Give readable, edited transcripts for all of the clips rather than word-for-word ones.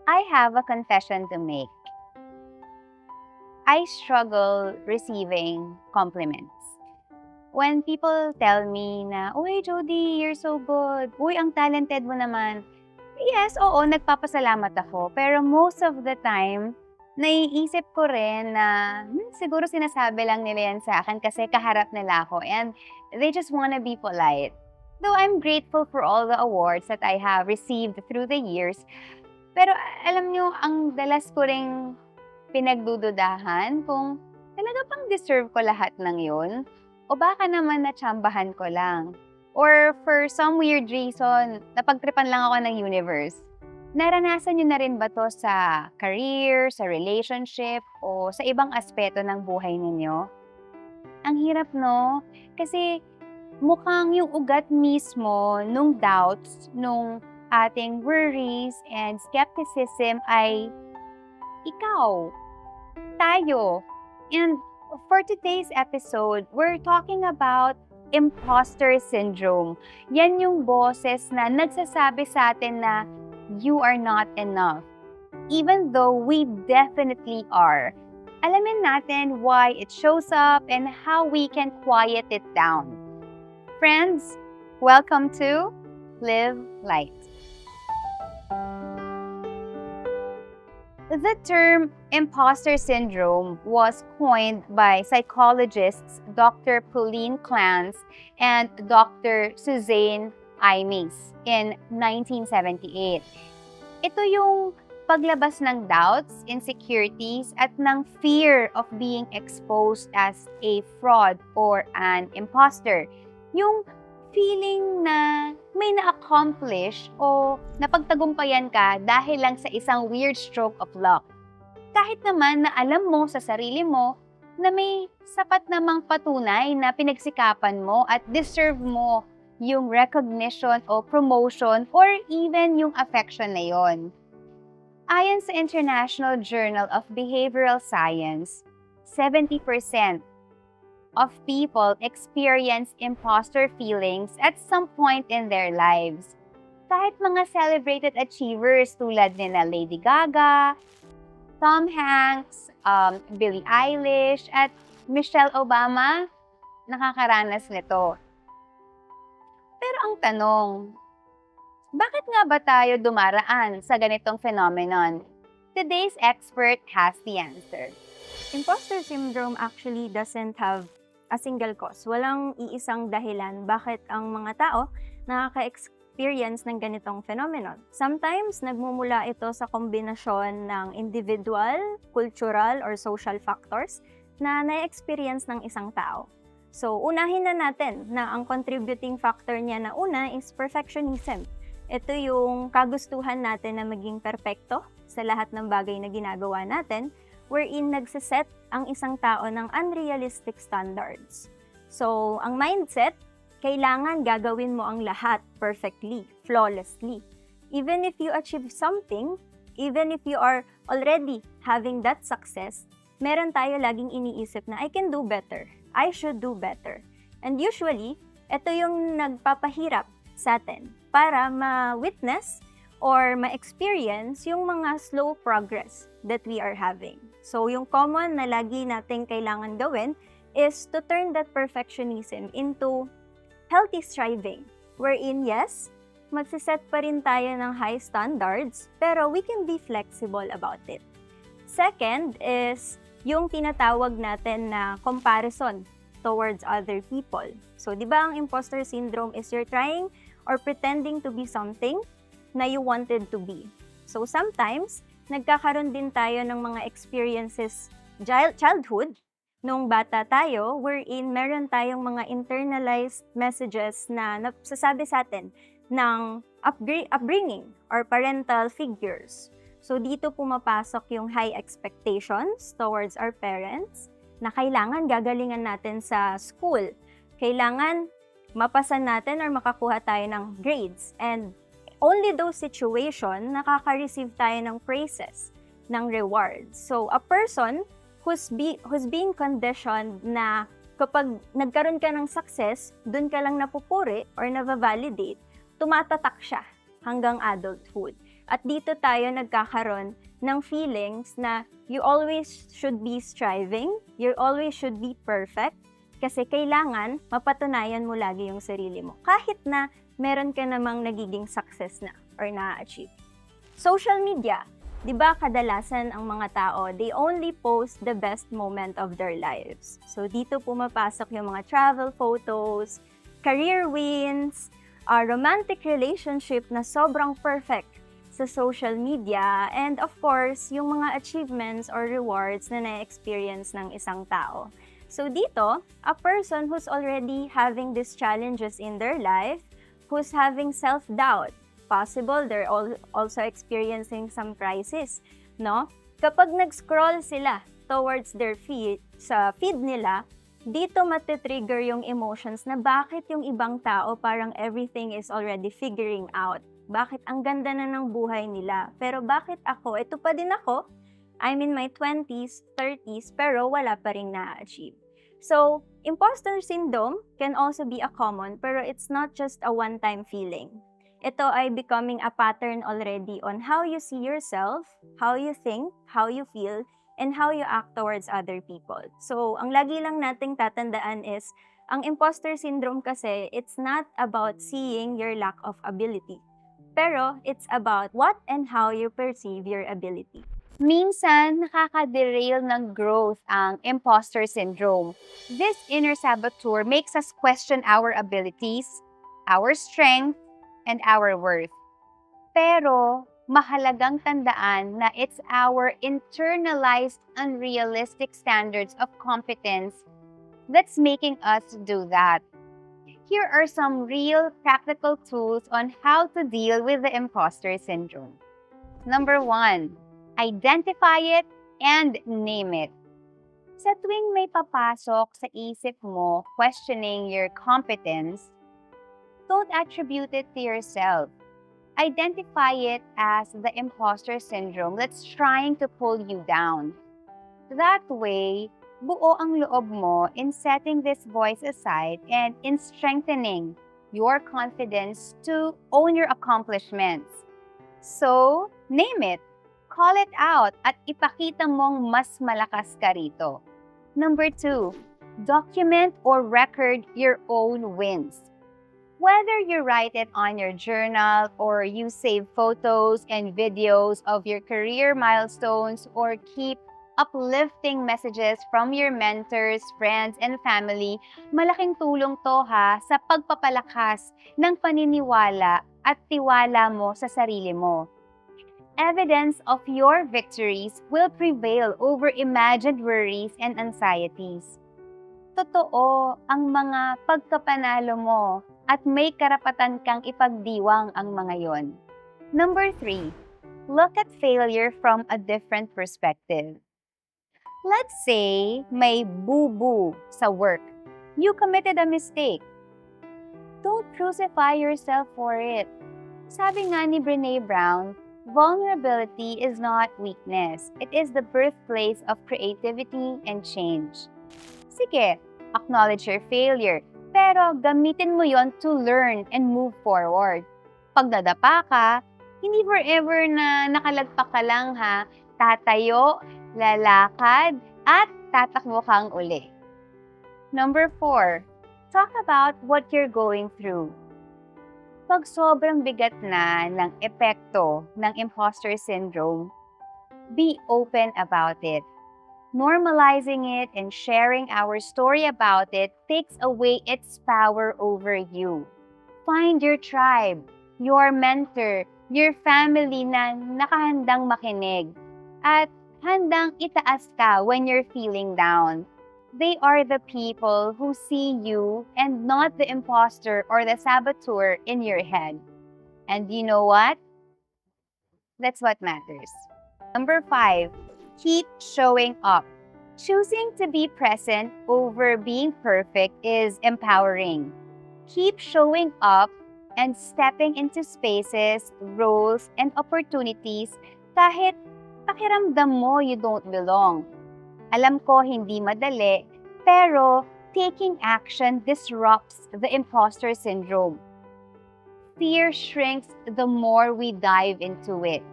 I have a confession to make. I struggle receiving compliments. When people tell me na, "Uy, Jody, you're so good. Uy, ang talented mo naman." Yes, oo, nagpapasalamat ako. Pero most of the time, naiisip ko rin na, siguro sinasabi lang nila yan sa akin kasi kaharap nila ako and they just wanna be polite. Though I'm grateful for all the awards that I have received through the years, pero alam nyo, ang dalas ko ring pinagdududahan kung talaga bang deserve ko lahat ng yun? O baka naman natsambahan ko lang? Or for some weird reason, napagtripan lang ako ng universe. Naranasan nyo na rin ba to sa career, sa relationship, o sa ibang aspeto ng buhay ninyo? Ang hirap, no? Kasi mukhang yung ugat mismo nung doubts, nung ating worries and skepticism ay ikaw, tayo. And for today's episode, we're talking about imposter syndrome. Yan yung boses na nagsasabi sa atin na you are not enough. Even though we definitely are. Alamin natin why it shows up and how we can quiet it down. Friends, welcome to Live Light. The term imposter syndrome was coined by psychologists Dr. Pauline Clance and Dr. Suzanne Imes in 1978. Ito yung paglabas ng doubts, insecurities, at ng fear of being exposed as a fraud or an imposter. Yung feeling na may na-accomplish o napagtagumpayan ka dahil lang sa isang weird stroke of luck. Kahit naman na alam mo sa sarili mo na may sapat namang patunay na pinagsikapan mo at deserve mo yung recognition o promotion or even yung affection na yon. Ayon sa International Journal of Behavioral Science, 70% of people experience imposter feelings at some point in their lives. Kahit mga celebrated achievers tulad nila Lady Gaga, Tom Hanks, Billie Eilish, at Michelle Obama, nakakaranas nito. Pero ang tanong, bakit nga ba tayo dumaraan sa ganitong phenomenon? Today's expert has the answer. Imposter syndrome actually doesn't have a single cause. Walang iisang dahilan bakit ang mga tao nakaka-experience ng ganitong phenomenon. Sometimes, nagmumula ito sa kombinasyon ng individual, cultural, or social factors na na-experience ng isang tao. So, unahin na natin na ang contributing factor niya na una is perfectionism. Ito yung kagustuhan natin na maging perpekto sa lahat ng bagay na ginagawa natin, wherein nagsiset ang isang tao ng unrealistic standards. So, ang mindset, kailangan gagawin mo ang lahat perfectly, flawlessly. Even if you achieve something, even if you are already having that success, meron tayo laging iniisip na I can do better, I should do better. And usually, ito yung nagpapahirap sa atin para ma-witness or ma-experience yung mga slow progress that we are having. So, yung common na lagi natin kailangan gawin is to turn that perfectionism into healthy striving. Wherein, yes, magsiset pa rin tayo ng high standards, pero we can be flexible about it. Second is yung tinatawag natin na comparison towards other people. So, di ba ang imposter syndrome is you're trying or pretending to be something na you wanted to be. So sometimes, nagkakaroon din tayo ng mga experiences childhood, nung bata tayo, wherein meron tayong mga internalized messages na nagsasabi sa atin ng upbringing or parental figures. So dito pumapasok yung high expectations towards our parents na kailangan gagalingan natin sa school. Kailangan mapasa natin or makakuha tayo ng grades. And only those situations nakaka-receive tayo ng praises, ng rewards. So, a person who's being conditioned na kapag nagkaroon ka ng success, dun ka lang napupuri or na-validate, tumatatak siya hanggang adulthood. At dito tayo nagkakaroon ng feelings na you always should be striving, you always should be perfect, kasi kailangan mapatunayan mo lagi yung sarili mo. Kahit na meron ka namang nagiging success na or na-achieve. Social media, di ba kadalasan ang mga tao, they only post the best moment of their lives. So dito pumapasok yung mga travel photos, career wins, romantic relationship na sobrang perfect sa social media, and of course, yung mga achievements or rewards na na-experience ng isang tao. So dito, a person who's already having these challenges in their life, who's having self-doubt, possible they're also experiencing some crisis, no? Kapag nag-scroll sila towards their feed, sa feed nila, dito matitrigger yung emotions na bakit yung ibang tao parang everything is already figuring out. Bakit ang ganda na ng buhay nila? Pero bakit ako? Ito pa din ako. I'm in my 20s, 30s, pero wala pa rin na-achieve. So, imposter syndrome can also be a common, pero it's not just a one-time feeling. Ito ay becoming a pattern already on how you see yourself, how you think, how you feel, and how you act towards other people. So, ang lagi lang nating tatandaan is, ang imposter syndrome kasi, it's not about seeing your lack of ability. Pero it's about what and how you perceive your ability. Minsan, nakaka-derail ng growth ang imposter syndrome. This inner saboteur makes us question our abilities, our strength, and our worth. Pero, mahalagang tandaan na it's our internalized unrealistic standards of competence that's making us do that. Here are some real practical tools on how to deal with the imposter syndrome. Number 1, identify it and name it. Sa tuwing may papasok sa isip mo questioning your competence, don't attribute it to yourself. Identify it as the imposter syndrome that's trying to pull you down. That way, buo ang loob mo in setting this voice aside and in strengthening your confidence to own your accomplishments. So, name it, call it out, at ipakita mong mas malakas ka rito. Number 2, document or record your own wins. Whether you write it on your journal or you save photos and videos of your career milestones or keep uplifting messages from your mentors, friends, and family, malaking tulong to sa pagpapalakas ng paniniwala at tiwala mo sa sarili mo. Evidence of your victories will prevail over imagined worries and anxieties. Totoo ang mga pagkapanalo mo at may karapatan kang ipagdiwang ang mga yon. Number 3, look at failure from a different perspective. Let's say may boo-boo sa work. You committed a mistake. Don't crucify yourself for it. Sabi nga ni Brené Brown, vulnerability is not weakness. It is the birthplace of creativity and change. Sige, acknowledge your failure, pero gamitin mo yon to learn and move forward. Pag nadapa ka, hindi forever na nakalagpak ka lang ha. Tatayo, lalakad, at tatakbo kang uli. Number 4, talk about what you're going through. Pag sobrang bigat na ng epekto ng imposter syndrome, be open about it. Normalizing it and sharing our story about it takes away its power over you. Find your tribe, your mentor, your family na nakahandang makinig at handang itaas ka when you're feeling down. They are the people who see you and not the imposter or the saboteur in your head. And you know what? That's what matters. Number 5, keep showing up. Choosing to be present over being perfect is empowering. Keep showing up and stepping into spaces, roles, and opportunities kahit pakiramdam mo you don't belong. Alam ko hindi madali, pero taking action disrupts the imposter syndrome. fear shrinks the more we dive into it.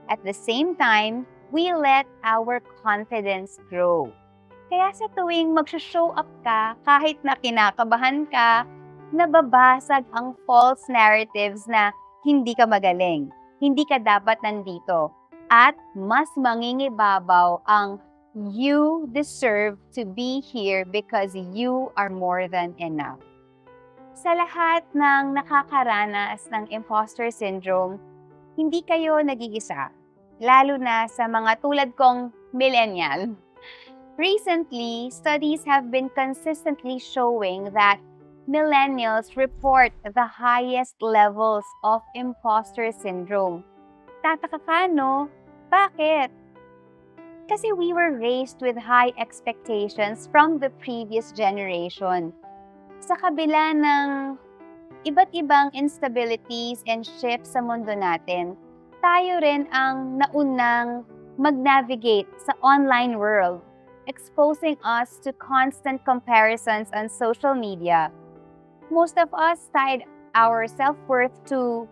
At the same time, we let our confidence grow. Kaya sa tuwing mag-show up ka, kahit na kinakabahan ka, nababasag ang false narratives na hindi ka magaling, hindi ka dapat nandito, at mas mangingibabaw ang you deserve to be here because you are more than enough. Sa lahat ng nakakaranas ng imposter syndrome, hindi kayo nag-iisa, lalo na sa mga tulad kong millennial. Recently, studies have been consistently showing that millennials report the highest levels of imposter syndrome. Tataka ka, no? Bakit? Kasi we were raised with high expectations from the previous generation. Sa kabila ng iba't ibang instabilities and shifts sa mundo natin, tayo rin ang naunang mag-navigate sa online world, exposing us to constant comparisons on social media. Most of us tied our self-worth to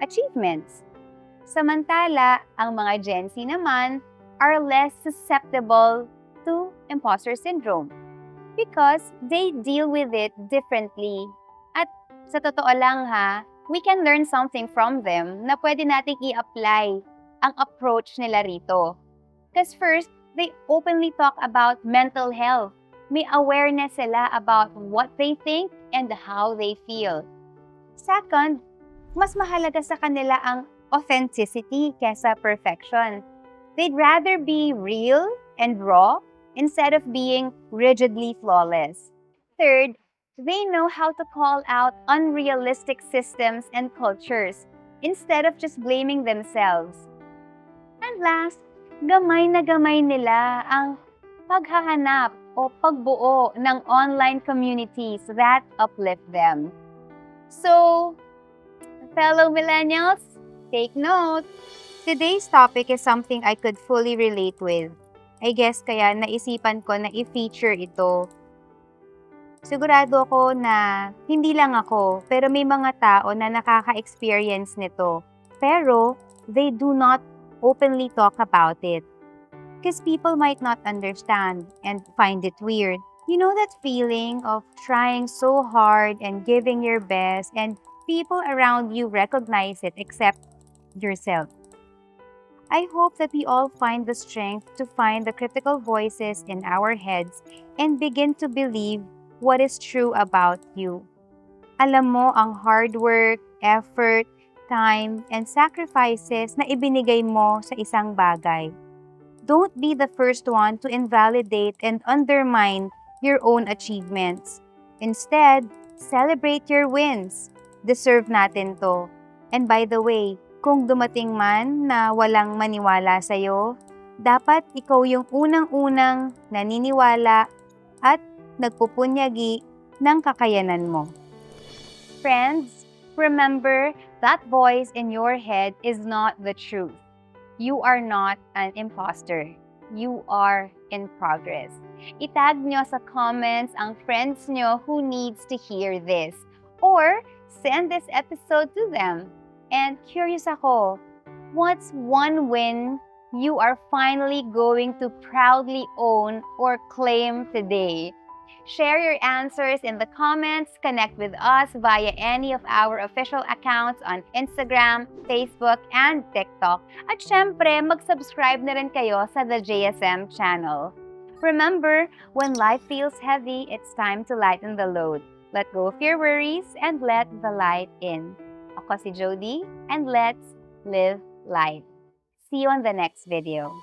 achievements. Samantala, ang mga Gen Z naman are less susceptible to imposter syndrome because they deal with it differently. At sa totoo lang ha, we can learn something from them na pwede nating i-apply ang approach nila rito. Because first, they openly talk about mental health. May awareness sila about what they think and how they feel. Second, mas mahalaga sa kanila ang authenticity kesa perfection. They'd rather be real and raw instead of being rigidly flawless. Third, they know how to call out unrealistic systems and cultures instead of just blaming themselves. And last, gamay na gamay nila ang paghahanap o pagbuo ng online communities that uplift them. So, fellow millennials, take note. Today's topic is something I could fully relate with. I guess kaya naisipan ko na i-feature ito. Sigurado ako na hindi lang ako, pero may mga tao na nakaka-experience nito. Pero they do not openly talk about it. Because people might not understand and find it weird. You know that feeling of trying so hard and giving your best and people around you recognize it except yourself. I hope that we all find the strength to find the critical voices in our heads and begin to believe what is true about you. Alam mo ang hard work, effort, time, and sacrifices na ibinigay mo sa isang bagay. Don't be the first one to invalidate and undermine your own achievements. Instead, celebrate your wins. Deserve natin to. And by the way, kung dumating man na walang maniwala sa'yo, dapat ikaw yung unang-unang naniniwala at nagpupunyagi ng kakayanan mo. Friends, remember that voice in your head is not the truth. You are not an imposter. You are in progress. Itag nyo sa comments ang friends nyo who needs to hear this. Or send this episode to them. And curious ako, what's one win you are finally going to proudly own or claim today? Share your answers in the comments. Connect with us via any of our official accounts on Instagram, Facebook, and TikTok. At syempre, mag-subscribe na rin kayo sa The JSM channel. Remember, when life feels heavy, it's time to lighten the load. Let go of your worries and let the light in. Ako si Jody, and let's live life. See you on the next video.